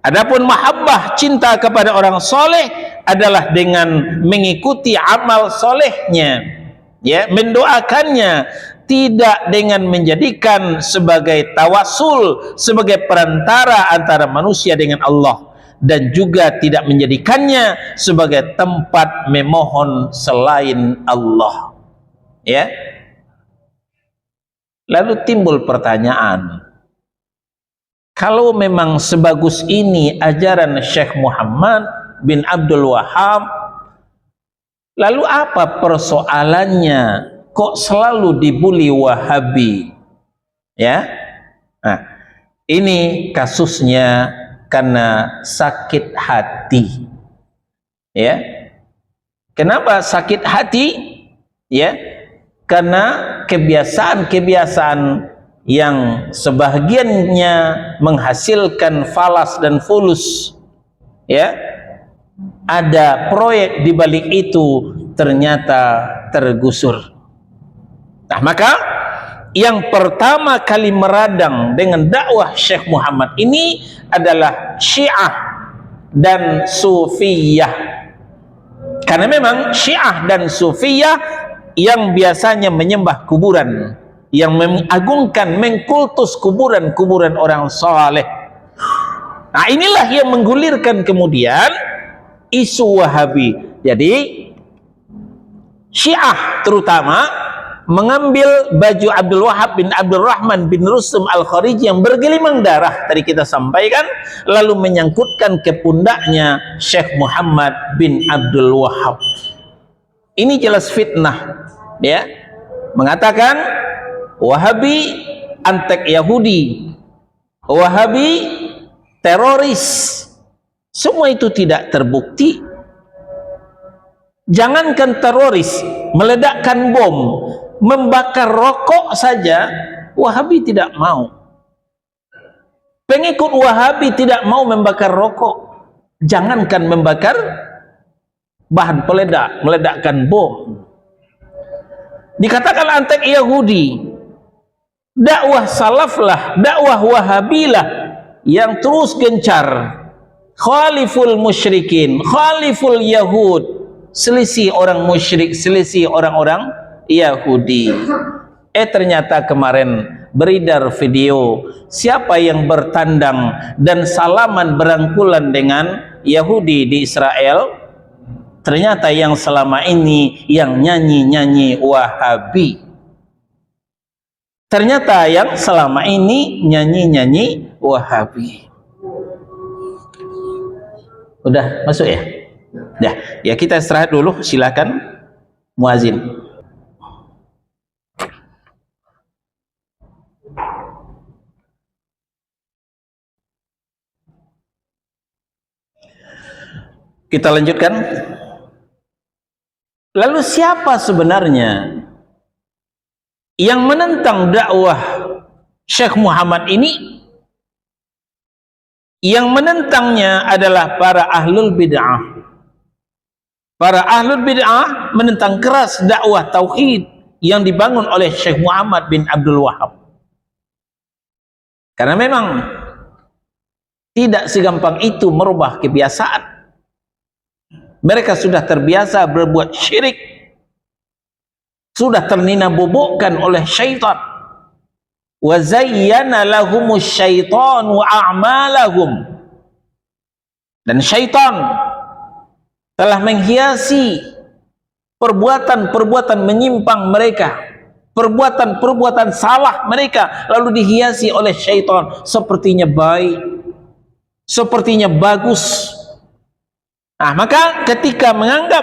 Adapun mahabbah, cinta kepada orang soleh, adalah dengan mengikuti amal solehnya, ya, mendoakannya, tidak dengan menjadikan sebagai tawasul, sebagai perantara antara manusia dengan Allah, dan juga tidak menjadikannya sebagai tempat memohon selain Allah. Ya. Lalu timbul pertanyaan, kalau memang sebagus ini ajaran Syekh Muhammad bin Abdul Wahab, lalu apa persoalannya kok selalu dibuli Wahabi? Ya, nah, ini kasusnya karena sakit hati. Ya, kenapa sakit hati? Ya, karena kebiasaan-kebiasaan yang sebahagiannya menghasilkan falas dan fulus. Ya, ada proyek di balik itu ternyata tergusur. Nah, maka yang pertama kali meradang dengan dakwah Syekh Muhammad ini adalah Syiah dan Sufiyah. Karena memang Syiah dan Sufiyah yang biasanya menyembah kuburan, yang mengagungkan, mengkultus kuburan-kuburan orang saleh. Nah, inilah yang menggulirkan kemudian isu Wahabi. Jadi Syiah terutama mengambil baju Abdul Wahab bin Abdul Rahman bin Rustum Al-Khariji yang bergelimang darah tadi kita sampaikan, lalu menyangkutkan ke pundaknya Syekh Muhammad bin Abdul Wahab. Ini jelas fitnah, ya. Mengatakan Wahabi antek Yahudi, Wahabi teroris. Semua itu tidak terbukti. Jangankan teroris, meledakkan bom, membakar rokok saja Wahabi tidak mau. Pengikut Wahabi tidak mau membakar rokok, jangankan membakar bahan peledak, meledakkan bom. Dikatakan antek Yahudi, dakwah salaflah, dakwah Wahabilah yang terus gencar khaliful musyrikin, khaliful Yahud, selisih orang musyrik, selisih orang-orang Yahudi. Ternyata kemarin beredar video siapa yang bertandang dan salaman berangkulan dengan Yahudi di Israel. Ternyata yang selama ini yang nyanyi-nyanyi Wahabi. Ternyata yang selama ini nyanyi-nyanyi Wahabi. Udah masuk ya? Ya kita istirahat dulu, silakan muazin. Kita lanjutkan. Lalu siapa sebenarnya yang menentang dakwah Syekh Muhammad ini? Yang menentangnya adalah para ahlul bid'ah. Para ahlul bid'ah menentang keras dakwah tauhid yang dibangun oleh Syekh Muhammad bin Abdul Wahab. Karena memang tidak segampang itu merubah kebiasaan. Mereka sudah terbiasa berbuat syirik, sudah ternina bobokkan oleh syaitan. Wa zayyana lahumus syaitanu a'malahum, dan syaitan telah menghiasi perbuatan-perbuatan menyimpang mereka, perbuatan-perbuatan salah mereka, lalu dihiasi oleh syaitan sepertinya baik, sepertinya bagus. Nah, maka ketika menganggap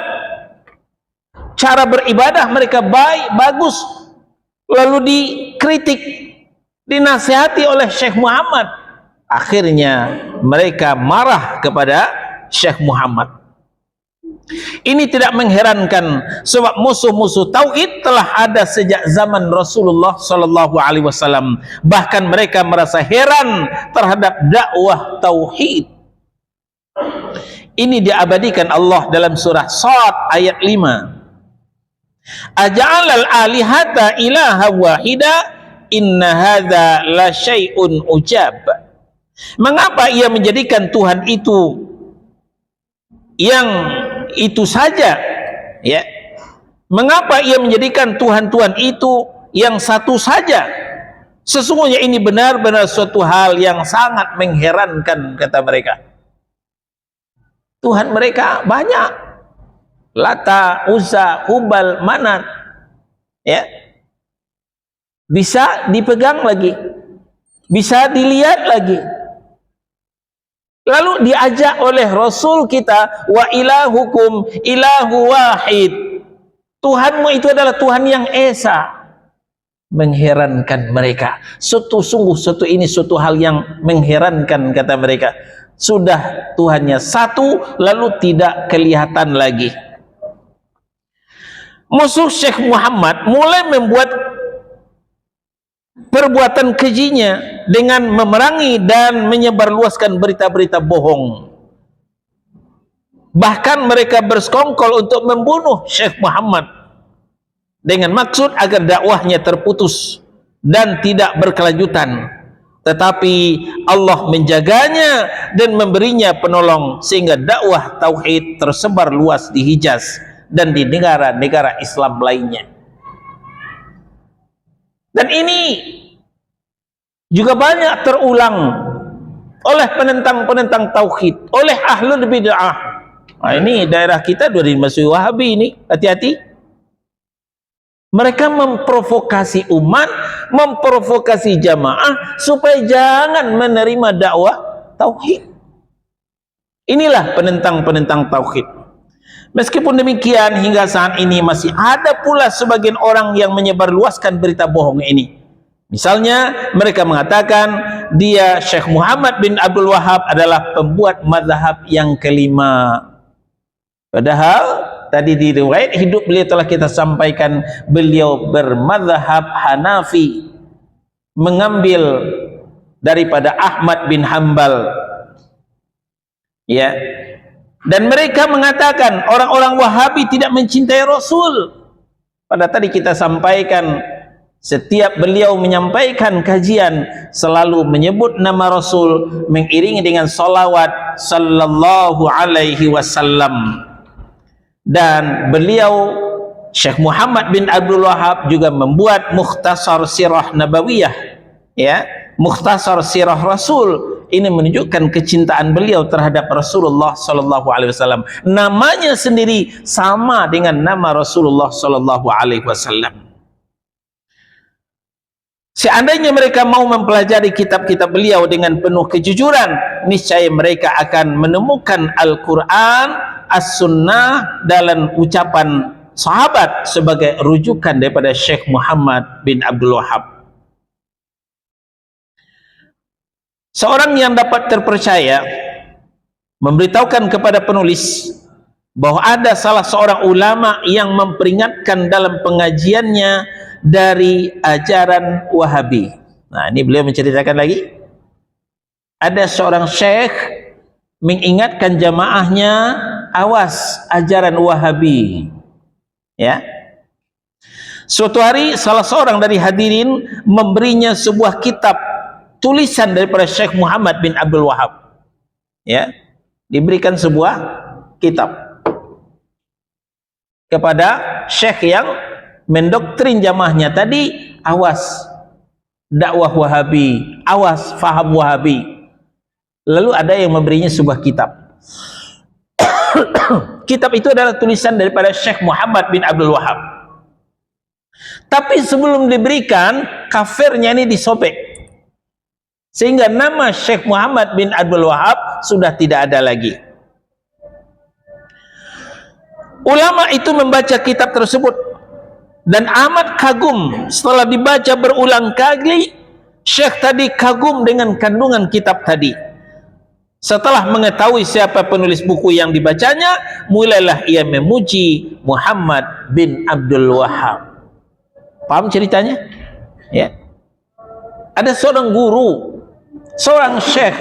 cara beribadah mereka baik, bagus, lalu dikritik, dinasihati oleh Syekh Muhammad, akhirnya mereka marah kepada Syekh Muhammad. Ini tidak mengherankan sebab musuh-musuh tauhid telah ada sejak zaman Rasulullah sallallahu alaihi wasallam. Bahkan mereka merasa heran terhadap dakwah tauhid. Ini diabadikan Allah dalam surah Shad ayat 5. Aja'alal alihata ilaha wahida inna hadza la syai'un ujab. Mengapa ia menjadikan Tuhan itu yang itu saja, ya? Mengapa ia menjadikan Tuhan-Tuhan itu yang satu saja? Sesungguhnya ini benar-benar suatu hal yang sangat mengherankan, kata mereka. Tuhan mereka banyak, Lata, Uzza, Hubal, Manat, ya, bisa dipegang lagi, bisa dilihat lagi. Lalu diajak oleh Rasul kita, wa ilahukum ilahu wahid. Tuhanmu itu adalah Tuhan yang esa. Mengherankan mereka. Sungguh ini suatu hal yang mengherankan, kata mereka. Sudah Tuhannya satu, lalu tidak kelihatan lagi. Musuh Syekh Muhammad mulai membuat perbuatan kejinya dengan memerangi dan menyebarluaskan berita-berita bohong. Bahkan mereka bersekongkol untuk membunuh Syekh Muhammad dengan maksud agar dakwahnya terputus dan tidak berkelanjutan. Tetapi Allah menjaganya dan memberinya penolong sehingga dakwah tauhid tersebar luas di Hijaz dan di negara-negara Islam lainnya. Dan ini juga banyak terulang oleh penentang-penentang tauhid, oleh ahlul bid'ah. Nah, ini daerah kita dari Masjid Wahabi ini, hati-hati. Mereka memprovokasi umat, memprovokasi jamaah supaya jangan menerima dakwah tauhid. Inilah penentang-penentang tauhid. Meskipun demikian, hingga saat ini masih ada pula sebagian orang yang menyebarluaskan berita bohong ini. Misalnya, mereka mengatakan dia Syekh Muhammad bin Abdul Wahab adalah pembuat mazhab yang kelima. Padahal tadi di riwayat hidup beliau telah kita sampaikan, beliau bermazhab Hanafi, mengambil daripada Ahmad bin Hanbal. Ya. Dan mereka mengatakan orang-orang Wahabi tidak mencintai Rasul. Pada tadi kita sampaikan, setiap beliau menyampaikan kajian selalu menyebut nama Rasul, mengiringi dengan salawat sallallahu alaihi wasallam. Dan beliau Syekh Muhammad bin Abdul Wahab juga membuat Mukhtasar Sirah Nabawiyah, ya, Mukhtasar Sirah Rasul. Ini menunjukkan kecintaan beliau terhadap Rasulullah sallallahu alaihi wasallam. Namanya sendiri sama dengan nama Rasulullah sallallahu alaihi wasallam. Seandainya mereka mau mempelajari kitab-kitab beliau dengan penuh kejujuran, niscaya mereka akan menemukan Al-Quran, As-Sunnah dalam ucapan sahabat sebagai rujukan daripada Syekh Muhammad bin Abdul Wahab. Seorang yang dapat terpercaya memberitahukan kepada penulis bahwa ada salah seorang ulama yang memperingatkan dalam pengajiannya dari ajaran Wahabi. Nah, ini beliau menceritakan lagi, ada seorang syekh mengingatkan jamaahnya, awas ajaran Wahabi, ya. Suatu hari salah seorang dari hadirin memberinya sebuah kitab tulisan daripada Syekh Muhammad bin Abdul Wahab, ya, diberikan sebuah kitab kepada syekh yang mendoktrin jamaahnya tadi, awas dakwah Wahabi, awas faham Wahabi. Lalu ada yang memberinya sebuah kitab. Kitab itu adalah tulisan daripada Syekh Muhammad bin Abdul Wahab. Tapi sebelum diberikan, kafirnya ini disobek, sehingga nama Syekh Muhammad bin Abdul Wahab sudah tidak ada lagi. Ulama itu membaca kitab tersebut dan amat kagum. Setelah dibaca berulang kali, Syekh tadi kagum dengan kandungan kitab tadi. Setelah mengetahui siapa penulis buku yang dibacanya, mulailah ia memuji Muhammad bin Abdul Wahhab. Paham ceritanya? Ya. Ada seorang guru, seorang syekh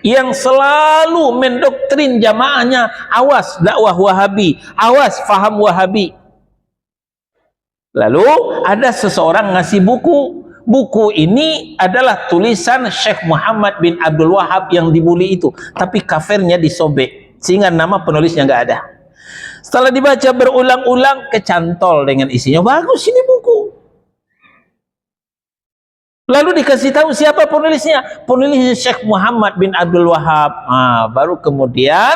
yang selalu mendoktrin jamaahnya, awas dakwah Wahabi, awas faham Wahabi. Lalu ada seseorang ngasih buku. Buku ini adalah tulisan Syekh Muhammad bin Abdul Wahhab yang dibuli itu, tapi kafirnya disobek sehingga nama penulisnya nggak ada. Setelah dibaca berulang-ulang, kecantol dengan isinya, bagus ini buku. Lalu dikasih tahu siapa penulisnya, penulisnya Syekh Muhammad bin Abdul Wahhab. Baru kemudian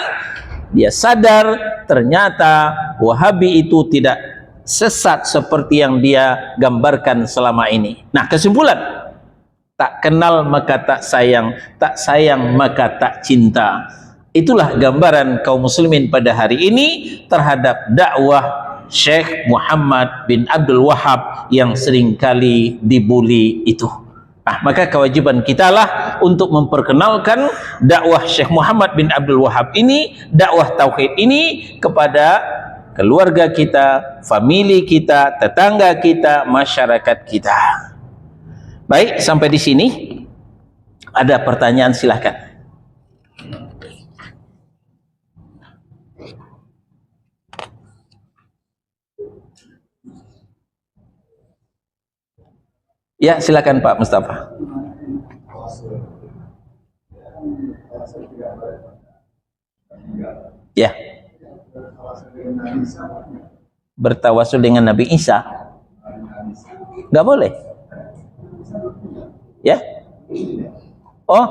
dia sadar ternyata Wahabi itu tidak sesat seperti yang dia gambarkan selama ini. Nah, kesimpulan, tak kenal maka tak sayang maka tak cinta. Itulah gambaran kaum muslimin pada hari ini terhadap dakwah Syekh Muhammad bin Abdul Wahhab yang seringkali dibuli itu. Nah, maka kewajiban kita lah untuk memperkenalkan dakwah Syekh Muhammad bin Abdul Wahhab ini, dakwah tauhid ini kepada keluarga kita, famili kita, tetangga kita, masyarakat kita. Baik, sampai di sini. Ada pertanyaan, silahkan. Ya, silakan Pak Mustafa. Ya. Bertawasul dengan Nabi Isa nggak boleh, ya? Oh,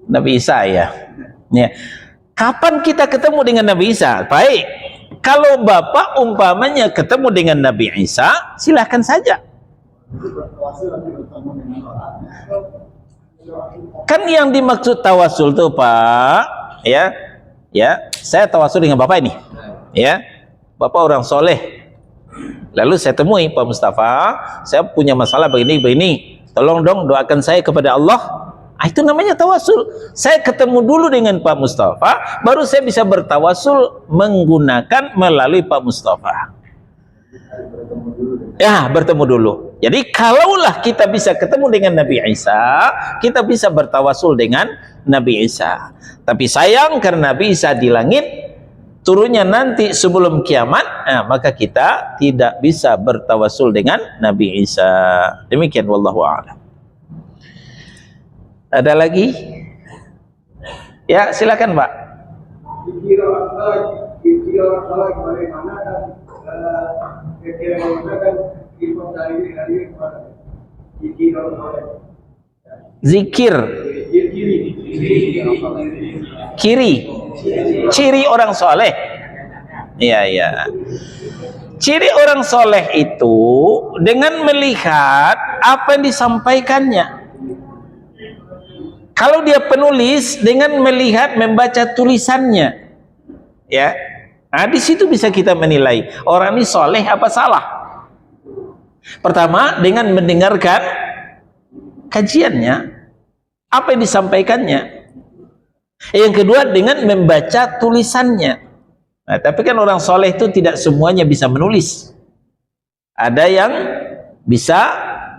Nabi Isa, ya. Kapan kita ketemu dengan Nabi Isa? Baik, kalau Bapak umpamanya ketemu dengan Nabi Isa, silahkan saja. Kan yang dimaksud tawasul tuh Pak, ya, saya tawasul dengan Bapak ini, ya. Bapak orang soleh, lalu saya temui Pak Mustafa, saya punya masalah begini, tolong dong doakan saya kepada Allah. Itu namanya tawasul. Saya ketemu dulu dengan Pak Mustafa, baru saya bisa bertawasul menggunakan melalui Pak Mustafa. Ya, bertemu dulu. Jadi kalaulah kita bisa ketemu dengan Nabi Isa, kita bisa bertawasul dengan Nabi Isa. Tapi sayang karena Nabi Isa di langit, turunnya nanti sebelum kiamat, maka kita tidak bisa bertawasul dengan Nabi Isa. Demikian, wallahu a'lam. Ada lagi? Ya, silakan Pak. Zikir. Ciri orang soleh. Iya. Ciri orang soleh itu dengan melihat apa yang disampaikannya. Kalau dia penulis, dengan melihat, membaca tulisannya, ya. Nah, di situ bisa kita menilai orang ini soleh apa salah. Pertama, dengan mendengarkan kajiannya, apa yang disampaikannya. Yang kedua, dengan membaca tulisannya. Nah, tapi kan orang soleh itu tidak semuanya bisa menulis. Ada yang bisa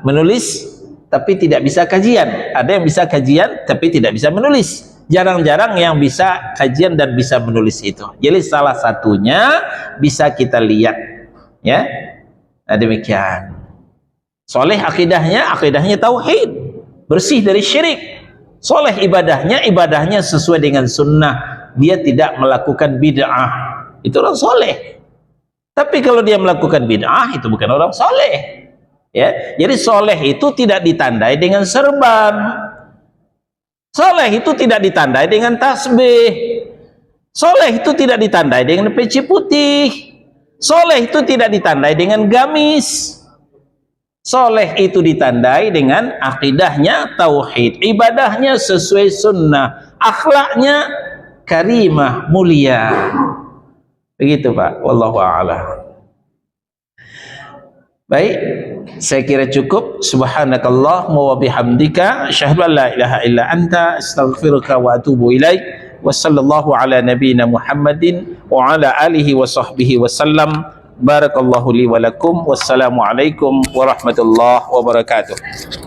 menulis tapi tidak bisa kajian. Ada yang bisa kajian tapi tidak bisa menulis. Jarang-jarang yang bisa kajian dan bisa menulis itu. Jadi salah satunya bisa kita lihat, ya. Nah, demikian. Soleh akidahnya tauhid, bersih dari syirik. Soleh ibadahnya sesuai dengan sunnah. Dia tidak melakukan bid'ah. Itu orang soleh. Tapi kalau dia melakukan bid'ah, itu bukan orang soleh. Ya, jadi soleh itu tidak ditandai dengan serban. Soleh itu tidak ditandai dengan tasbih. Soleh itu tidak ditandai dengan peci putih. Soleh itu tidak ditandai dengan gamis. Soleh itu ditandai dengan akidahnya tauhid, ibadahnya sesuai sunnah, akhlaknya karimah, mulia. Begitu Pak, wallahu a'lam. Baik, saya kira cukup. Subhanakallahumma wa bihamdika asyhadu an la ilaha illa anta astaghfiruka wa atubu ilaik. wa sallallahu ala nabiyyina Muhammadin wa ala alihi wa sahbihi wasallam. Barakallahu li wa lakum. Wassalamu alaikum warahmatullahi wabarakatuh.